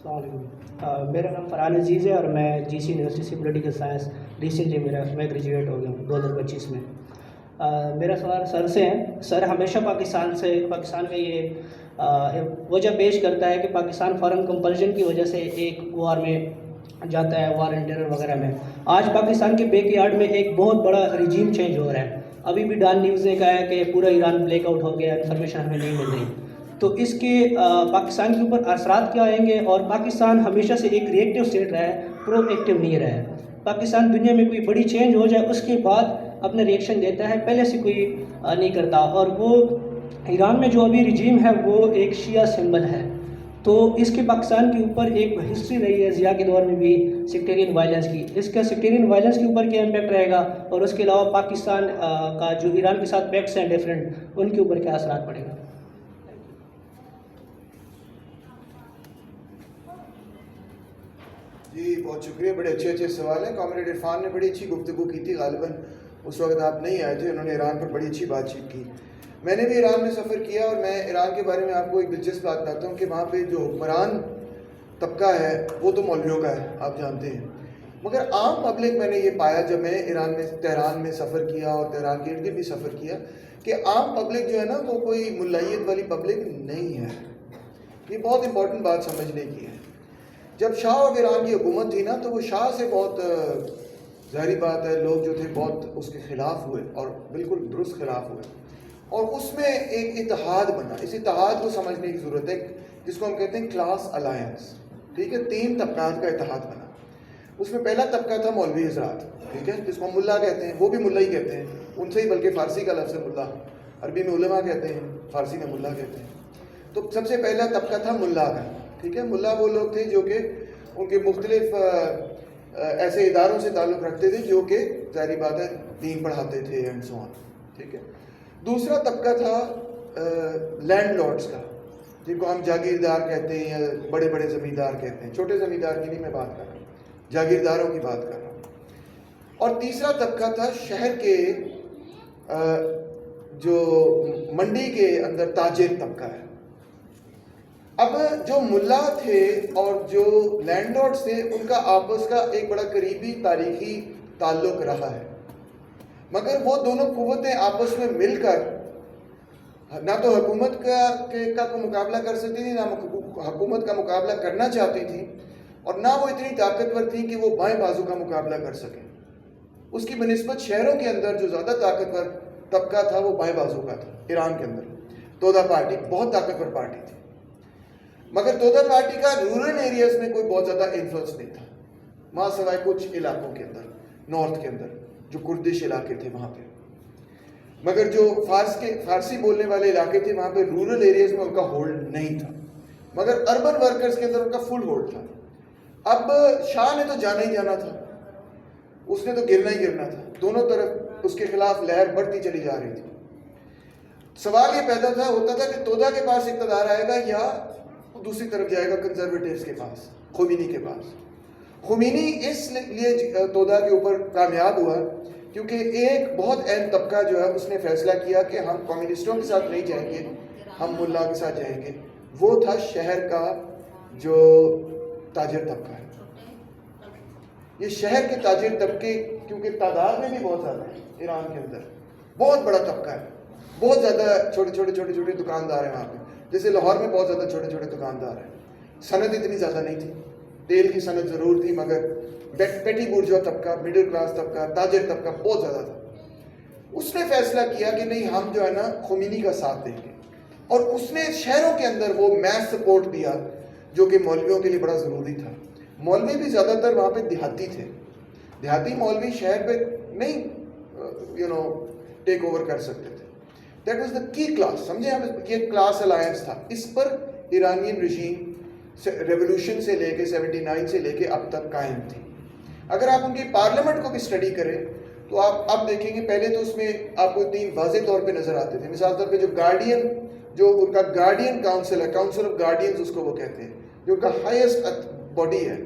السلام علیکم. میرا نام فرحان عزیز ہے اور میں جی سی یونیورسٹی سے پولیٹیکل سائنس ریسنٹلی میں گریجویٹ ہو گیا ہوں 2025 میں. میرا سوال سر سے ہے. سر ہمیشہ پاکستان کا یہ وجہ پیش کرتا ہے کہ پاکستان فارن کمپلژن کی وجہ سے ایک وار میں جاتا ہے, وار اینڈ ٹیرر وغیرہ میں. آج پاکستان کے بیک یارڈ میں ایک بہت بڑا رجیم چینج ہو رہا ہے. ابھی بھی ڈان نیوز نے کہا ہے کہ پورا ایران بلیک آؤٹ ہو گیا, انفارمیشن ہمیں نہیں مل رہی. تو اس کے پاکستان کے اوپر اثرات کیا آئیں گے؟ اور پاکستان ہمیشہ سے ایک ریئیکٹیو اسٹیٹ رہا ہے, پرو ایکٹیو نہیں رہا ہے. پاکستان دنیا میں کوئی بڑی چینج ہو جائے اس کے بعد اپنا ریئیکشن دیتا ہے, پہلے سے کوئی نہیں کرتا. اور وہ ایران میں جو ابھی رجیم ہے وہ ایک شیعہ سمبل ہے. تو اس کے پاکستان کے اوپر ایک ہسٹری رہی ہے ضیاء کے دور میں بھی سیکٹیرین وائلنس کی. اس کا سیکٹیرین وائلنس کے اوپر کیا امپیکٹ رہے گا, اور اس کے علاوہ پاکستان کا جو ایران کے ساتھ پیکٹس ہیں ڈفرینٹ, ان کے اوپر کیا اثرات پڑے گا؟ جی بہت شکریہ, بڑے اچھے سوال ہیں. کامریڈ عرفان نے بڑی اچھی گفتگو کی تھی, غالباً اس وقت آپ نہیں آئے تھے. انہوں نے ایران پر بڑی اچھی بات چیت کی. میں نے بھی ایران میں سفر کیا اور میں ایران کے بارے میں آپ کو ایک دلچسپ بات بتاتا ہوں کہ وہاں پہ جو حکمران طبقہ ہے وہ تو مولویوں کا ہے, آپ جانتے ہیں. مگر عام پبلک میں نے یہ پایا جب میں ایران میں تہران میں سفر کیا اور تہران کے ارد گرد بھی سفر کیا کہ عام پبلک جو ہے نا وہ کوئی ملائیت والی پبلک نہیں ہے. یہ بہت امپورٹنٹ بات سمجھنے کی ہے. جب شاہ آف ایران کی حکومت تھی نا تو وہ شاہ سے بہت ظاہری بات ہے لوگ جو تھے بہت اس کے خلاف ہوئے, اور بالکل درست خلاف ہوئے, اور اس میں ایک اتحاد بنا. اس اتحاد کو سمجھنے کی ضرورت ہے جس کو ہم کہتے ہیں کلاس الائنس. ٹھیک ہے, 3 طبقات کا اتحاد بنا. اس میں پہلا طبقہ تھا مولوی حضرات, ٹھیک ہے, جس کو ہم ملا کہتے ہیں. وہ بھی ملا ہی کہتے ہیں, ان سے ہی بلکہ فارسی کا لفظ ہے ملا. عربی میں علماء کہتے ہیں, فارسی میں ملا کہتے ہیں. تو سب سے پہلا طبقہ تھا ملا کا. ٹھیک ہے, ملا وہ لوگ تھے جو کہ ان کے مختلف ایسے اداروں سے تعلق رکھتے تھے جو کہ ظاہری بات ہے دین پڑھاتے تھے اینڈ سو آن. ٹھیک ہے. دوسرا طبقہ تھا لینڈ لارڈس کا, جن کو ہم جاگیردار کہتے ہیں یا بڑے بڑے زمیندار کہتے ہیں. چھوٹے زمیندار کی نہیں میں بات کر رہا ہوں, جاگیرداروں کی بات کر رہا ہوں. اور تیسرا طبقہ تھا شہر کے جو منڈی کے اندر تاجر طبقہ ہے. اب جو ملا تھے اور جو لینڈ لارڈز تھے ان کا آپس کا ایک بڑا قریبی تاریخی تعلق رہا ہے, مگر وہ دونوں قوتیں آپس میں مل کر نہ تو حکومت کا مقابلہ کر سکتی تھی, نہ حکومت کا مقابلہ کرنا چاہتی تھی, اور نہ وہ اتنی طاقتور تھی کہ وہ بائیں بازو کا مقابلہ کر سکیں. اس کی بنسبت شہروں کے اندر جو زیادہ طاقتور طبقہ تھا وہ بائیں بازو کا تھا. ایران کے اندر تودا پارٹی بہت طاقتور پارٹی تھی, مگر تودا پارٹی کا رورل ایریاز میں کوئی بہت زیادہ انفلوئنس نہیں تھا, وہاں سوائے کچھ علاقوں کے اندر نارتھ کے اندر جو کردش علاقے تھے وہاں پہ. مگر جو فارسی بولنے والے علاقے تھے وہاں پہ رورل ایریاز میں ان کا ہولڈ نہیں تھا, مگر اربن ورکرز کے اندر ان کا فل ہولڈ تھا. اب شاہ نے تو جانا ہی جانا تھا, اس نے تو گرنا ہی گرنا تھا. دونوں طرف اس کے خلاف لہر بڑھتی چلی جا رہی تھی. سوال یہ پیدا ہوتا تھا کہ تودا کے پاس اقتدار آئے گا یا دوسری طرف جائے گا کنزرویٹیوز کے پاس, خمینی کے پاس. خمینی اس لیے تودا کے اوپر کامیاب ہوا کیونکہ ایک بہت اہم طبقہ جو ہے اس نے فیصلہ کیا کہ ہم کمیونسٹوں کے ساتھ نہیں جائیں گے, ہم ملا کے ساتھ جائیں گے. وہ تھا شہر کا جو تاجر طبقہ ہے. یہ شہر کے تاجر طبقے کیونکہ تعداد میں بھی بہت زیادہ ہے ایران کے اندر, بہت بڑا طبقہ ہے, بہت زیادہ چھوٹے دکاندار ہیں وہاں پہ. جیسے لاہور میں بہت زیادہ چھوٹے دکاندار ہیں. صنعت اتنی زیادہ نہیں تھی, تیل کی صنعت ضرور تھی, مگر پیٹی بورجوا طبقہ, مڈل کلاس طبقہ, تاجر طبقہ بہت زیادہ تھا. اس نے فیصلہ کیا کہ نہیں, ہم جو ہے نا خمینی کا ساتھ دیں گے, اور اس نے شہروں کے اندر وہ میس سپورٹ دیا جو کہ مولویوں کے لیے بڑا ضروری تھا. مولوی بھی زیادہ تر وہاں پہ دیہاتی تھے. دیہاتی مولوی شہر پہ نہیں ٹیک اوور کر سکتے تھے. دیٹ واز دا کی کلاس. سمجھے ہم, یہ کلاس الائنس تھا. اس پر ایرانین رجیم ریولوشن سے لے کے 79 سے لے کے اب تک قائم تھی. اگر آپ ان کی پارلیمنٹ کو بھی اسٹڈی کریں تو آپ اب دیکھیں گے پہلے تو اس میں آپ کو 3 واضح طور پہ نظر آتے تھے. مثال طور پہ جو ان کا گارڈین کاؤنسل ہے, کاؤنسل آف گارڈینز اس کو وہ کہتے ہیں, جو ان کا ہائیسٹ باڈی ہے,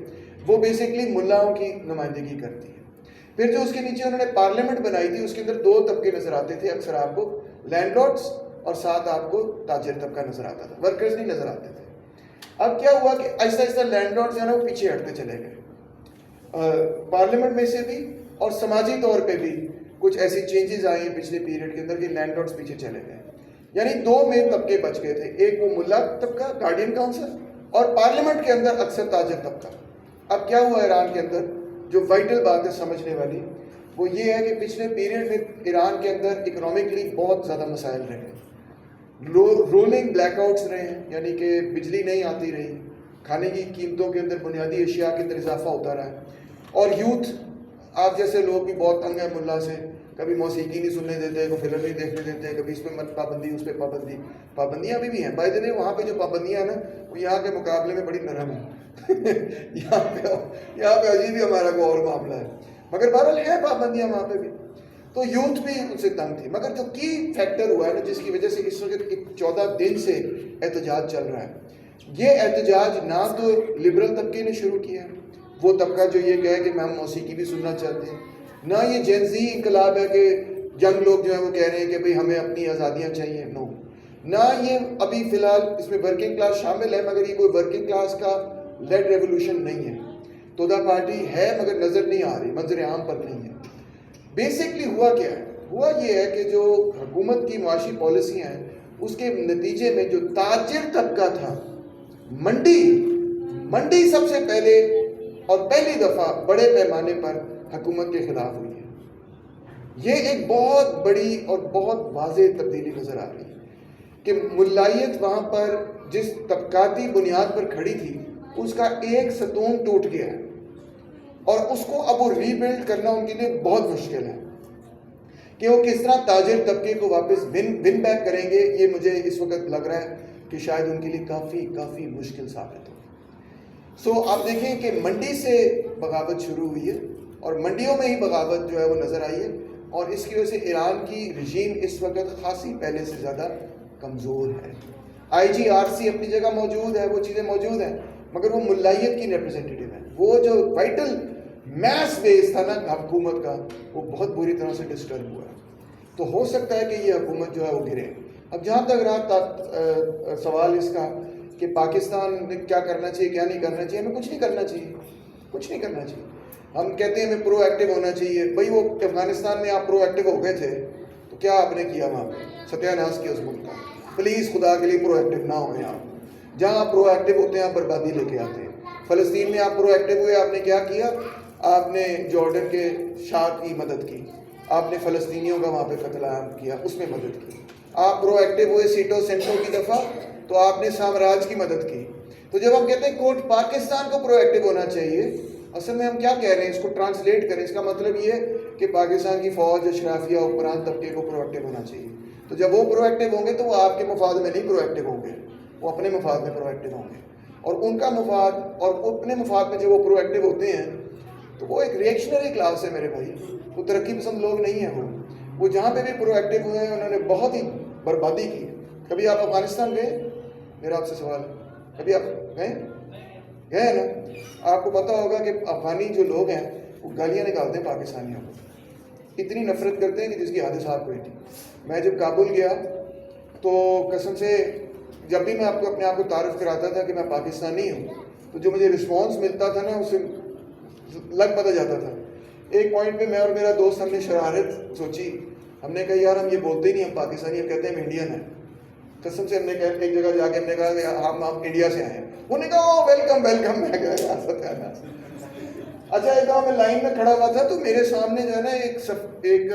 وہ بیسکلی ملاؤں کی نمائندگی کرتی ہے. پھر جو اس کے نیچے انہوں نے پارلیمنٹ بنائی تھی اس کے اندر 2 طبقے نظر آتے تھے اکثر آپ کو, لینڈ لارڈس اور ساتھ آپ کو تاجر طبقہ نظر آتا تھا, ورکرز نہیں نظر آتے تھے. اب کیا ہوا کہ آہستہ آہستہ لینڈ لارڈ جو ہے نا وہ پیچھے ہٹتے چلے گئے پارلیمنٹ میں سے بھی اور سماجی طور پہ بھی کچھ ایسی چینجز آئی ہیں پچھلے پیریڈ کے اندر کہ لینڈ لارڈز پیچھے چلے گئے. یعنی دو مین طبقے بچ گئے تھے, ایک وہ ملا طبقہ گارڈین کاؤنسل اور پارلیمنٹ کے اندر اکثر تاجر طبقہ. اب کیا ہوا ایران کے اندر, جو وائٹل بات ہے سمجھنے والی, وہ یہ ہے کہ پچھلے پیریڈ میں ایران کے اندر اکنامکلی بہت زیادہ مسائل رہے ہیں. رولنگ بلیک آؤٹس رہے ہیں, یعنی کہ بجلی نہیں آتی رہی, کھانے کی قیمتوں کے اندر بنیادی اشیاء کے اندر اضافہ ہوتا رہا ہے, اور یوتھ آپ جیسے لوگ بھی بہت تنگ ہیں ملا سے, کبھی موسیقی نہیں سننے دیتے, کوئی فلم نہیں دیکھنے دیتے, کبھی اس پہ پابندی اس پہ پابندی. پابندیاں ابھی بھی ہیں بائی دے, وہاں پہ جو پابندیاں ہیں نا وہ یہاں کے مقابلے میں بڑی نرم ہیں. یہاں پہ عجیب ہی ہمارا کو اور معاملہ ہے, مگر بہرحال ہے پابندیاں وہاں پہ بھی. تو یوتھ بھی ان سے تنگ تھی. مگر جو کی فیکٹر ہوا ہے نا جس کی وجہ سے اس وقت 14 دن سے احتجاج چل رہا ہے, یہ احتجاج نہ تو لبرل طبقے نے شروع کیا ہے, وہ طبقہ جو یہ کہے کہ ہم موسیقی بھی سننا چاہتے ہیں, نہ یہ جینزی انقلاب ہے کہ ینگ لوگ جو ہیں وہ کہہ رہے ہیں کہ بھئی ہمیں اپنی آزادیاں چاہیے, نو, نہ یہ ابھی فی الحال اس میں ورکنگ کلاس شامل ہے, مگر یہ کوئی ورکنگ کلاس کا لیڈ ریولوشن نہیں ہے. تودا پارٹی ہے مگر نظر نہیں آ رہی, منظر عام پر نہیں ہے. بیسکلی ہوا کیا ہے, ہوا یہ ہے کہ جو حکومت کی معاشی پالیسیاں ہیں اس کے نتیجے میں جو تاجر طبقہ تھا, منڈی سب سے پہلے اور پہلی دفعہ بڑے پیمانے پر حکومت کے خلاف ہوئی ہے. یہ ایک بہت بڑی اور بہت واضح تبدیلی نظر آ رہی ہے کہ ملائیت وہاں پر جس طبقاتی بنیاد پر کھڑی تھی اس کا ایک ستون ٹوٹ گیا ہے, اور اس کو اب وہ ری بلڈ کرنا ان کے لیے بہت مشکل ہے کہ وہ کس طرح تاجر طبقے کو واپس ون بیک کریں گے. یہ مجھے اس وقت لگ رہا ہے کہ شاید ان کے لیے کافی مشکل ثابت ہو. سو آپ دیکھیں کہ منڈی سے بغاوت شروع ہوئی ہے, اور منڈیوں میں ہی بغاوت جو ہے وہ نظر آئی ہے, اور اس کی وجہ سے ایران کی رژیم اس وقت خاصی پہلے سے زیادہ کمزور ہے. IGRC اپنی جگہ موجود ہے, وہ چیزیں موجود ہیں, مگر وہ ملائیت کی ریپرزینٹیٹیو ہے. وہ جو وائٹل میس بیس تھا نا حکومت کا, وہ بہت بری طرح سے ڈسٹرب ہوا ہے. تو ہو سکتا ہے کہ یہ حکومت جو ہے وہ گرے. اب جہاں تک رہا سوال اس کا کہ پاکستان نے کیا کرنا چاہیے کیا نہیں کرنا چاہیے, ہمیں کچھ نہیں کرنا چاہیے. ہم کہتے ہیں ہمیں پرو ایکٹیو ہونا چاہیے. بھائی وہ افغانستان میں آپ پرو ایکٹیو ہو گئے تھے تو کیا آپ نے کیا وہاں پہ, ستیہ ناش کیا اس ملک کا. پلیز خدا کے لیے پرو ایکٹیو نہ ہوئے آپ. جہاں آپ پرو ایکٹیو ہوتے ہیں آپ بربادی لے کے آتے ہیں. فلسطین میں آپ پرو ایکٹیو ہوئے, آپ نے کیا کیا, آپ نے جارڈن کے شاہ کی مدد کی, آپ نے فلسطینیوں کا وہاں پہ قتل عام کیا, اس میں مدد کی. آپ پرو ایکٹیو ہوئے سیٹوں سینٹروں کی دفعہ, تو آپ نے سامراج کی مدد کی. تو جب ہم کہتے ہیں کوٹ پاکستان کو پرو ایکٹیو ہونا چاہیے, اصل میں ہم کیا کہہ رہے ہیں, اس کو ٹرانسلیٹ کریں, اس کا مطلب یہ کہ پاکستان کی فوج اشرافیہ حکمران طبقے کو پرو ایکٹیو ہونا چاہیے. تو جب وہ پرو ایکٹیو ہوں گے تو وہ آپ کے مفاد میں نہیں پرو ایکٹیو ہوں گے, وہ اپنے مفاد میں پرو ایکٹیو ہوں گے. اور ان کا مفاد اور اپنے مفاد میں جب وہ پرو ایکٹیو ہوتے ہیں تو وہ ایک ریئیکشنری کلاس ہے میرے بھائی, وہ ترقی پسند لوگ نہیں ہیں. وہ جہاں پہ بھی پرو ایکٹیو ہوئے ہیں انہوں نے بہت ہی بربادی کی. کبھی آپ افغانستان گئے, میرا آپ سے سوال, کبھی آپ گئے نا, آپ کو پتہ ہوگا کہ افغانی جو لوگ ہیں وہ گالیاں نکالتے ہیں پاکستانیوں کو, اتنی نفرت کرتے ہیں کہ جس کی حد صاحب کوئی نہیں. میں جب کابل گیا تو قسم سے جب بھی میں اپنے آپ کو تعارف کراتا تھا کہ میں پاکستانی ہوں, تو جو مجھے رسپانس ملتا تھا نا اس سے لگ پتہ جاتا تھا. ایک پوائنٹ پہ میں اور میرا دوست ہم نے شرارت سوچی, ہم نے کہا یار ہم یہ بولتے ہی نہیں ہم پاکستانی, ہم کہتے ہیں ہم انڈین ہیں. قسم سے ہم نے کہا ایک جگہ جا کے ہم نے کہا کہ ہم انڈیا سے آئے ہیں. انہوں نے کہا ویلکم ویلکم. میں کہا یار ستیہ ناش. اچھا ایک دفعہ میں لائن میں کھڑا ہوا تھا تو میرے سامنے جو ہے نا ایک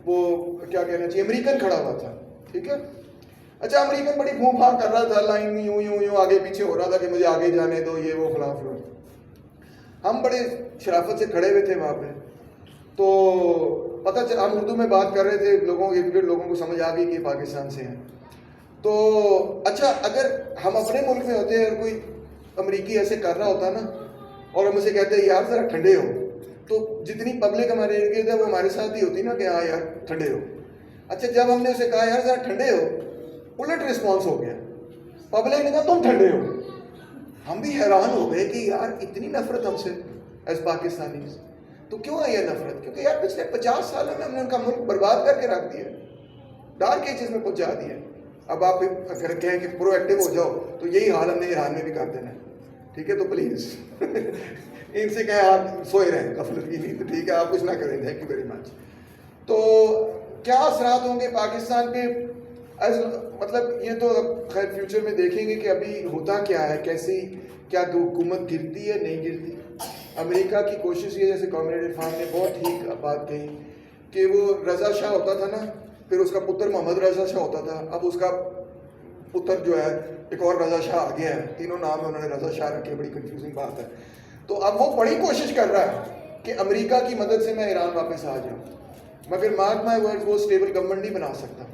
وہ کیا کہنا چاہیے امریکن کھڑا ہوا تھا, ٹھیک ہے. اچھا امریکن بڑی گھوم پھاڑ کر رہا تھا, لائن میں یوں آگے پیچھے ہو رہا تھا کہ مجھے آگے جانے دو, یہ وہ فلاں. ہم بڑے شرافت سے کھڑے ہوئے تھے وہاں پہ, تو پتہ چلا ہم اردو میں بات کر رہے تھے, لوگوں کو سمجھ آ گئی کہ پاکستان سے ہیں. تو اچھا اگر ہم اپنے ملک میں ہوتے اور کوئی امریکی ایسے کر رہا ہوتا نا اور ہم اسے کہتے یار ذرا ٹھنڈے ہو, تو جتنی پبلک ہمارے ارد گرد ہے وہ ہمارے ساتھ ہی ہوتی نا کہ ہاں یار ٹھنڈے ہو. اچھا جب ہم نے اسے کہا یار ذرا ٹھنڈے ہو, الٹ رسپانس ہو گیا, پبلک نے کہا تم ٹھنڈے ہو. ہم بھی حیران ہو گئے کہ یار اتنی نفرت ہم سے ایز پاکستانی. تو کیوں ہے یہ نفرت؟ کیونکہ یار پچھلے 50 سالوں میں ہم نے ان کا ملک برباد کر کے رکھ دیا, ڈارک ایجز میں پہنچا دیا. اب آپ اگر کہیں کہ پرو ایکٹیو ہو جاؤ تو یہی حال ہم نے ایران میں بھی کر دینا ہے. ٹھیک ہے, تو پلیز ان سے کہیں آپ سوئے رہیں غفلت کی نیند, ٹھیک ہے, آپ کچھ نہ کریں. تھینک یو ویری مچ. تو کیا اثرات ہوں گے پاکستان پہ, مطلب یہ تو خیر فیوچر میں دیکھیں گے کہ ابھی ہوتا کیا ہے, کیسی کیا حکومت گرتی ہے نہیں گرتی. امریکہ کی کوشش یہ, جیسے کامریڈ عرفان نے بہت ٹھیک بات کہی کہ وہ رضا شاہ ہوتا تھا نا, پھر اس کا پتر محمد رضا شاہ ہوتا تھا, اب اس کا پتر جو ہے ایک اور رضا شاہ آ گیا ہے, تینوں نام انہوں نے رضا شاہ رکھے, بڑی کنفیوزنگ بات ہے. تو اب وہ بڑی کوشش کر رہا ہے کہ امریکہ کی مدد سے میں ایران واپس آ جاؤں, مگر مارک مائی ورڈ وہ اسٹیبل گورنمنٹ نہیں بنا سکتا.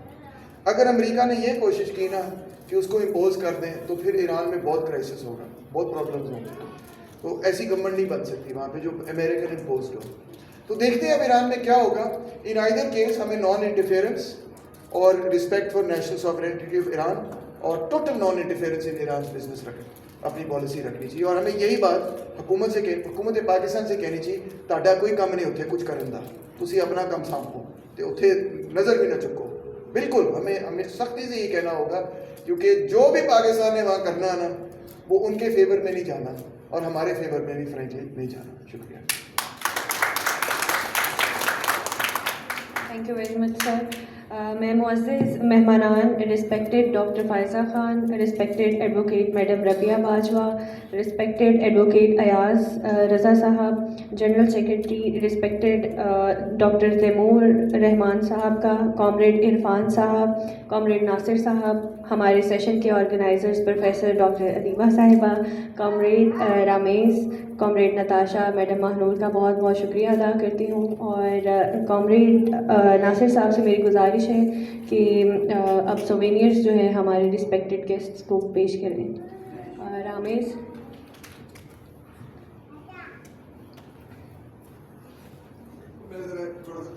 اگر امریکہ نے یہ کوشش کی نا کہ اس کو امپوز کر دیں تو پھر ایران میں بہت کرائسس ہوگا, بہت پرابلمز ہوں گے. تو ایسی گورنمنٹ نہیں بن سکتی وہاں پہ جو امریکن امپوزڈ ہو. تو دیکھتے ہیں اب ایران میں کیا ہوگا. ان آئیدر کیس ہمیں نان انٹرفیئرنس اور respect for national sovereignty of Iran اور total non interference in Iran business اپنی پالیسی رکھنی چاہیے. اور ہمیں یہی بات حکومت پاکستان سے کہنی چاہیے, تہاڈا کوئی کم نہیں اتنے کچھ کرن دا, تسی اپنا کم سانپو تو اتنے نظر بھی نہ چکو. بالکل ہمیں سختی سے یہ کہنا ہوگا, کیونکہ جو بھی پاکستان نے وہاں کرنا ہے نا وہ ان کے فیور میں نہیں جانا اور ہمارے فیور میں بھی فرینکلی نہیں جانا. شکریہ. Thank you very much sir. میں معزز مہمانان, respected doctor Faiza Khan, respected advocate madam Rabia Bajwa, respected advocate Ayaz Raza sahab, general secretary respected doctor Taimur Rehman sahab کا, کامریڈ عرفان صاحب, کامریڈ ناصر صاحب, ہمارے سیشن کے organizers professor doctor Adiba sahiba, comrade Rameez, comrade Natasha, madam Mahnoor کا بہت بہت شکریہ ادا کرتی ہوں. اور کامریڈ ناصر صاحب سے میری گزارش ہے کہ اب سووینئرز جو ہیں ہمارے رسپیکٹڈ گیسٹس کو پیش کریں. رامیز. میں ذرا تھوڑا سا